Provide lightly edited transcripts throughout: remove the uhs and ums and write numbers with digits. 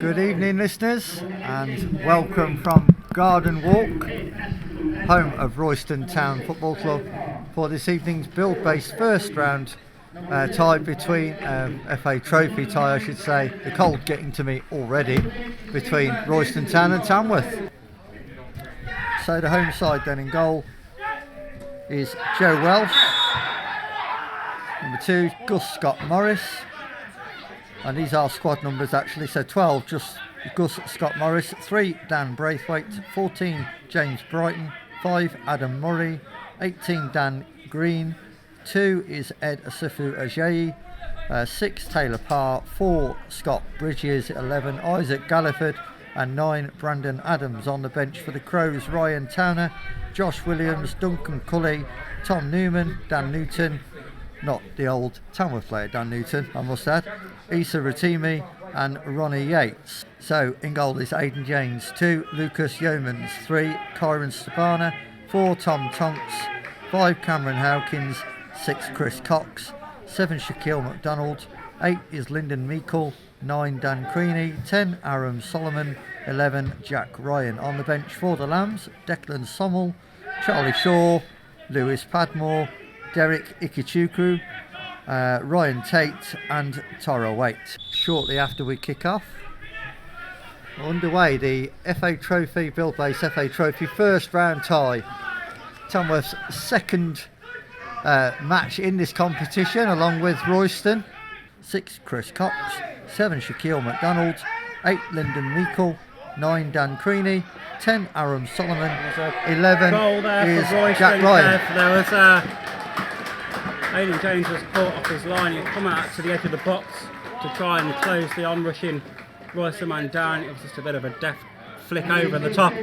Good evening, listeners, and welcome from Garden Walk, home of Royston Town Football Club, for this evening's Build-based first round tie between FA Trophy tie, I should say. The cold getting to me already, between Royston Town and Tamworth. So the home side then in goal is Joe Welsh. Number 2, Gus Scott Morris. And these are squad numbers actually, so 12 just Gus Scott Morris, 3 Dan Braithwaite, 14 James Brighton, 5 Adam Murray, 18 Dan Green, 2 is Ed Asifu Ajayi, 6 Taylor Parr, 4 Scott Bridges, 11 Isaac Galliford, and 9 Brandon Adams. On the bench for the Crows, Ryan Towner, Josh Williams, Duncan Cully, Tom Newman, Dan Newton, not the old Tamworth player Dan Newton, I must add, Issa Ratimi and Ronnie Yates. So in goal is Aidan James, 2 Lucas Yeomans, 3 Kyron Stabana, 4 Tom Tonks, 5 Cameron Howkins, 6 Chris Cox, 7 Shaquille McDonald, 8 is Lyndon Meikle, 9 Dan Creaney, 10 Aaron Solomon, 11 Jack Ryan. On the bench for the Lambs, Declan Sommel, Charlie Shaw, Lewis Padmore, Derek Ikichukwu, Ryan Tate and Tara Waite. Shortly after we kick off, underway the FA Trophy, Build-based FA Trophy first round tie. Tamworth's second match in this competition, along with Royston. 6 Chris Cox, 7 Shaquille McDonald, 8 Lyndon Meikle, 9 Dan Creaney, 10 Aaron Solomon, 11 is Jack Ryan. There was Aidan James was caught off his line. He come out to the edge of the box to try and close the on-rushing Royston man down. It was just a bit of a deft flick over the top.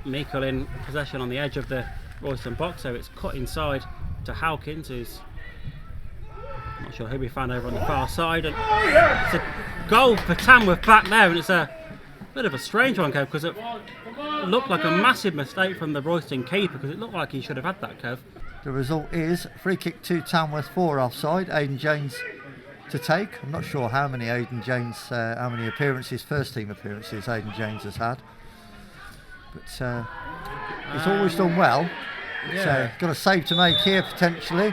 Meikle in possession on the edge of the Royston box, so it's cut inside to Howkins, who's not sure who we found over on the far side. And it's a goal for Tamworth back there, and it's a bit of a strange one, Kev, because it looked like a massive mistake from the Royston keeper, because it looked like he should have had that, Kev. The result is free kick to Tamworth, 4 offside. Aidan James to take. I'm not sure how many how many appearances, first team appearances Aidan James has had, but he's always done well. So got a save to make here potentially.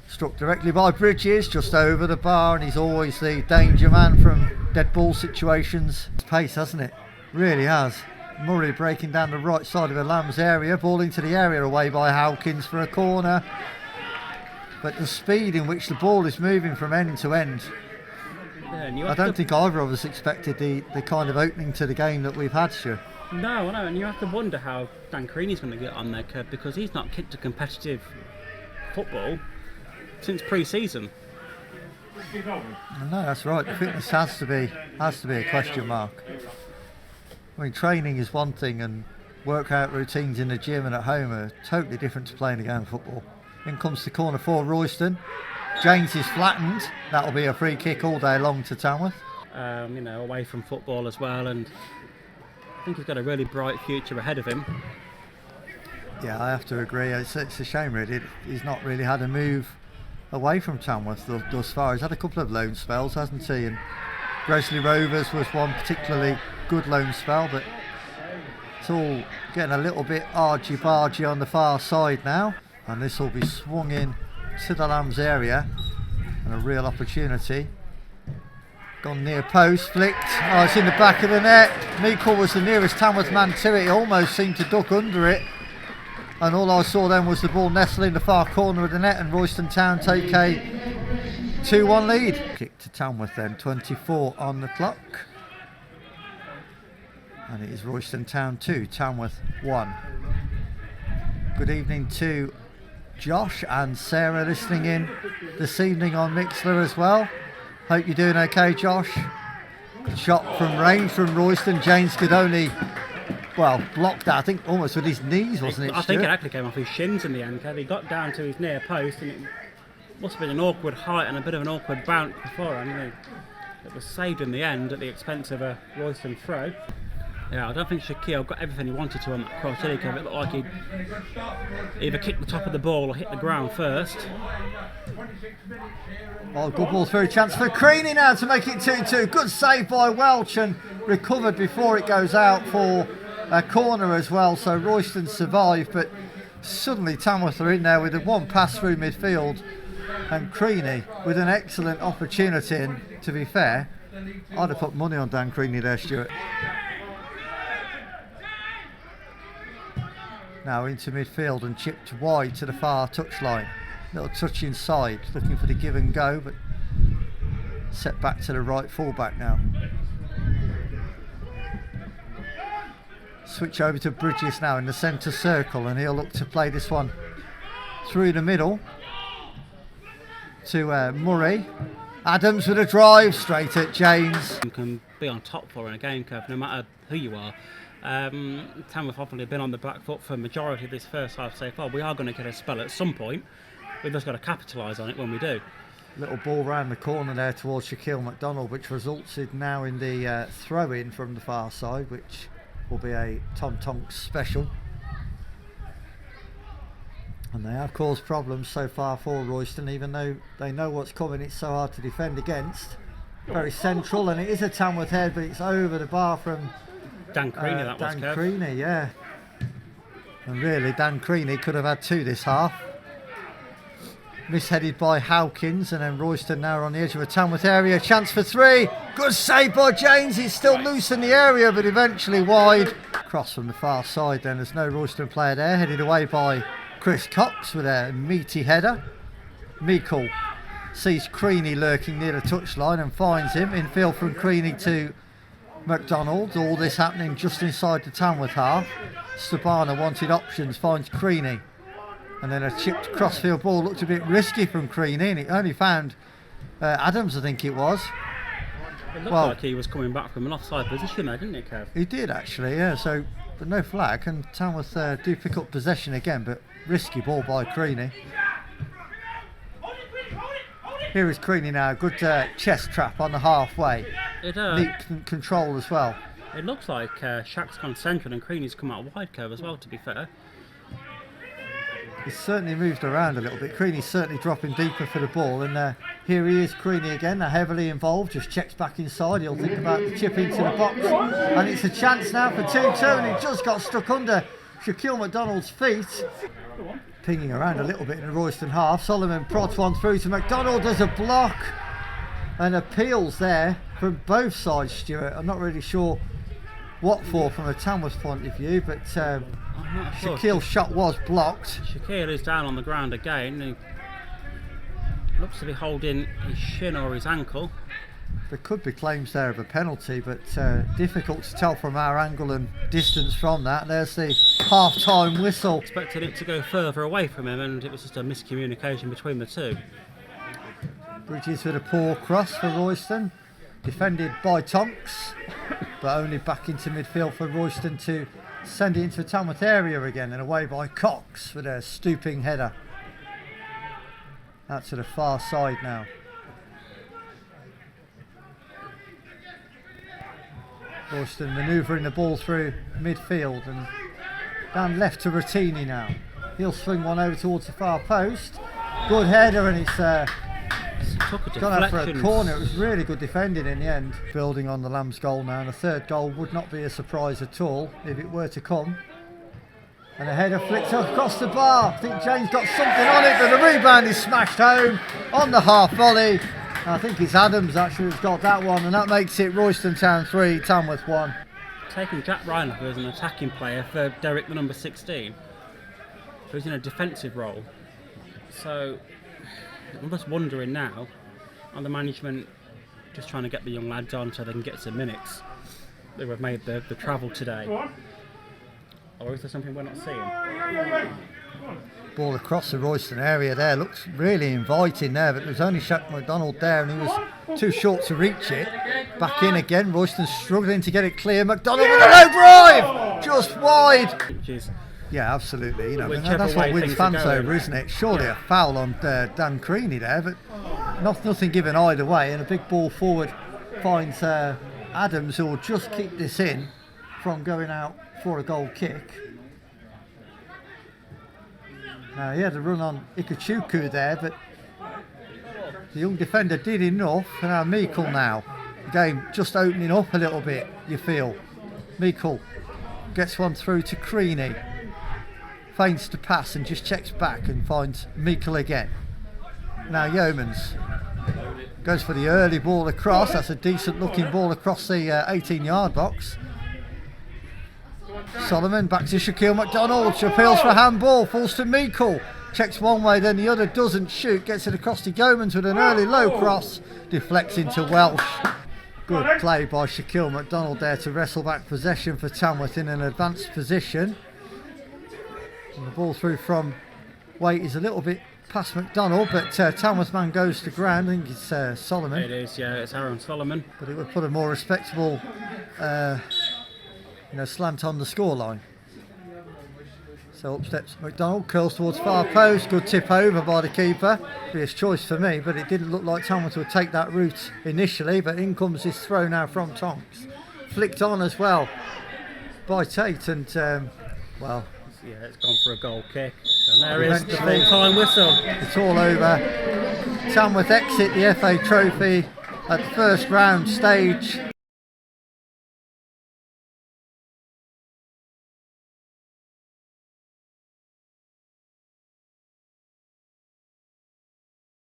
Struck directly by Bridges, just over the bar, and he's always the danger man from dead ball situations. It's pace, hasn't it? Really has. Murray breaking down the right side of the Lambs area, ball into the area away by Howkins for a corner. But the speed in which the ball is moving from end to end, I don't think either of us expected the kind of opening to the game that we've had, Stu. No, I know, and you have to wonder how Dan Creaney's going to get on there, Kev, because he's not kicked a competitive football since pre-season. No, that's right. The fitness has to be a question mark. I mean, training is one thing, and workout routines in the gym and at home are totally different to playing a game of football. In comes the corner for Royston. James is flattened. That'll be a free kick all day long to Tamworth. Away from football as well, and I think he's got a really bright future ahead of him. Yeah, I have to agree. It's a shame, really. He's not really had a move away from Tamworth thus far. He's had a couple of loan spells, hasn't he? And Gresley Rovers was one particularly good loan spell, but it's all getting a little bit argy-bargy on the far side now, and this will be swung in to the Lambs area, and a real opportunity. Gone near post, flicked, it's in the back of the net. Meikle was the nearest Tamworth man to it. He almost seemed to duck under it, and all I saw then was the ball nestle in the far corner of the net, and Royston Town take a 2-1 lead. Kick to Tamworth then, 24 on the clock. And it is Royston Town 2, Tamworth 1. Good evening to Josh and Sarah listening in this evening on Mixler as well. Hope you're doing okay, Josh. Good shot from range from Royston. James could only, block that, I think almost with his knees, wasn't it, I think it actually came off his shins in the end, Kev. He got down to his near post, and it must have been an awkward height and a bit of an awkward bounce before. It was saved in the end at the expense of a Royston throw. Yeah, I don't think Shaquille got everything he wanted to on that cross, did he? It looked like he'd either kick the top of the ball or hit the ground first. Oh, good ball through. Chance for Creaney now to make it 2-2. Good save by Welch and recovered before it goes out for a corner as well. So Royston survived, but suddenly Tamworth are in there with a one pass through midfield. And Creaney with an excellent opportunity. And to be fair, I'd have put money on Dan Creaney there, Stuart. Now into midfield and chipped wide to the far touchline. Little touch inside, looking for the give and go, but set back to the right fullback now. Switch over to Bridges now in the centre circle, and he'll look to play this one through the middle to Murray. Adams with a drive straight at James. You can be on top for in a game, Kev, no matter who you are. Tamworth obviously have been on the back foot for a majority of this first half so far. We are going to get a spell at some point. We've just got to capitalise on it when we do. Little ball round the corner there towards Shaquille McDonald, which resulted now in the throw-in from the far side, which will be a Tom Tonks special. And they have caused problems so far for Royston, even though they know what's coming. It's so hard to defend against. Very central, and it is a Tamworth head, but it's over the bar from Dan Creaney, that was, Dan Kev. Creaney, yeah. And really, Dan Creaney could have had two this half. Misheaded by Howkins, and then Royston now on the edge of a Tamworth area. Chance for three. Good save by James. He's still loose in the area, but eventually wide. Cross from the far side then. There's no Royston player there. Headed away by Chris Cox with a meaty header. Meikle sees Creaney lurking near the touchline and finds him. Infield from Creaney to McDonald. All this happening just inside the Tamworth half. Stabana wanted options, finds Creaney. And then a chipped crossfield ball looked a bit risky from Creaney, and it only found Adams, I think it was. It looked like he was coming back from an offside position there, didn't it, Kev? He did actually, yeah. So, but no flag, and Tamworth do pick up possession again, but risky ball by Creaney. Here is Creaney now, good chest trap on the halfway. Neat control as well. It looks like Shaq's gone central and Creaney's come out wide, Kev, as well, to be fair. He's certainly moved around a little bit. Creaney's certainly dropping deeper for the ball, and here he is, Creaney again, heavily involved, just checks back inside. He'll think about the chip into the box, and it's a chance now for 2-2, and it just got stuck under Shaquille McDonald's feet. Pinging around a little bit in the Royston half. Solomon prods one through to McDonald. There's a block and appeals there from both sides, Stuart. I'm not really sure what for from a Tamworth point of view, but Shaquille's shot was blocked. Shaquille is down on the ground again. He looks to be holding his shin or his ankle. There could be claims there of a penalty, but difficult to tell from our angle and distance from that. There's the half-time whistle. Expected it to go further away from him, and it was just a miscommunication between the two. Bridges with a poor cross for Royston. Defended by Tonks, but only back into midfield for Royston to send it into the Tamworth area again, and away by Cox with a stooping header. Out to the far side now. Royston manoeuvring the ball through midfield and down left to Rattini now. He'll swing one over towards the far post. Good header, and it's gone out for a corner. It was really good defending in the end. Building on the Lambs goal now, and a third goal would not be a surprise at all if it were to come. And a header flicks across the bar. I think James got something on it, but the rebound is smashed home on the half volley. I think it's Adams actually who's got that one, and that makes it Royston Town 3, Tamworth 1. Taking Jack Ryan off as an attacking player for Derek, the number 16, who's in a defensive role. So I'm just wondering now, are the management just trying to get the young lads on so they can get some minutes? They have made the travel today. Or is there something we're not seeing? Ball across the Royston area there, looks really inviting there, but there was only Shaq McDonald there and he was too short to reach it. Back in again, Royston struggling to get it clear. McDonald with a low drive, just wide. Yeah, absolutely. You know, that's what wins fans over, isn't it? Surely a foul on Dan Creaney there, but nothing given either way. And a big ball forward finds Adams, who will just keep this in from going out for a goal kick. Now he had a run on Ikachuku there, but the young defender did enough. And now Meikle now. The game just opening up a little bit, you feel. Meikle gets one through to Creaney. Feigns to pass and just checks back and finds Meikle again. Now Yeomans goes for the early ball across. That's a decent looking ball across the 18-yard box. Solomon back to Shaquille McDonald. She appeals for a handball. Falls to Meikle. Checks one way, then the other doesn't shoot. Gets it across to Yeomans with an early low cross. Deflects into Welsh. Good play by Shaquille McDonald there to wrestle back possession for Tamworth in an advanced position. And the ball through from Waite is a little bit past McDonald, but Tamworth man goes to ground. I think it's Solomon. It is, yeah, it's Aaron Solomon. But it would put a more respectable slant on the scoreline. So up steps McDonald, curls towards far post. Good tip over by the keeper. Be his choice for me, but it didn't look like Tamworth would take that route initially. But in comes this throw now from Tonks. Flicked on as well by Tate, and well, yeah, it's gone for a goal kick. And there is the full-time whistle. It's all over. Tamworth exit the FA Trophy at the first round stage.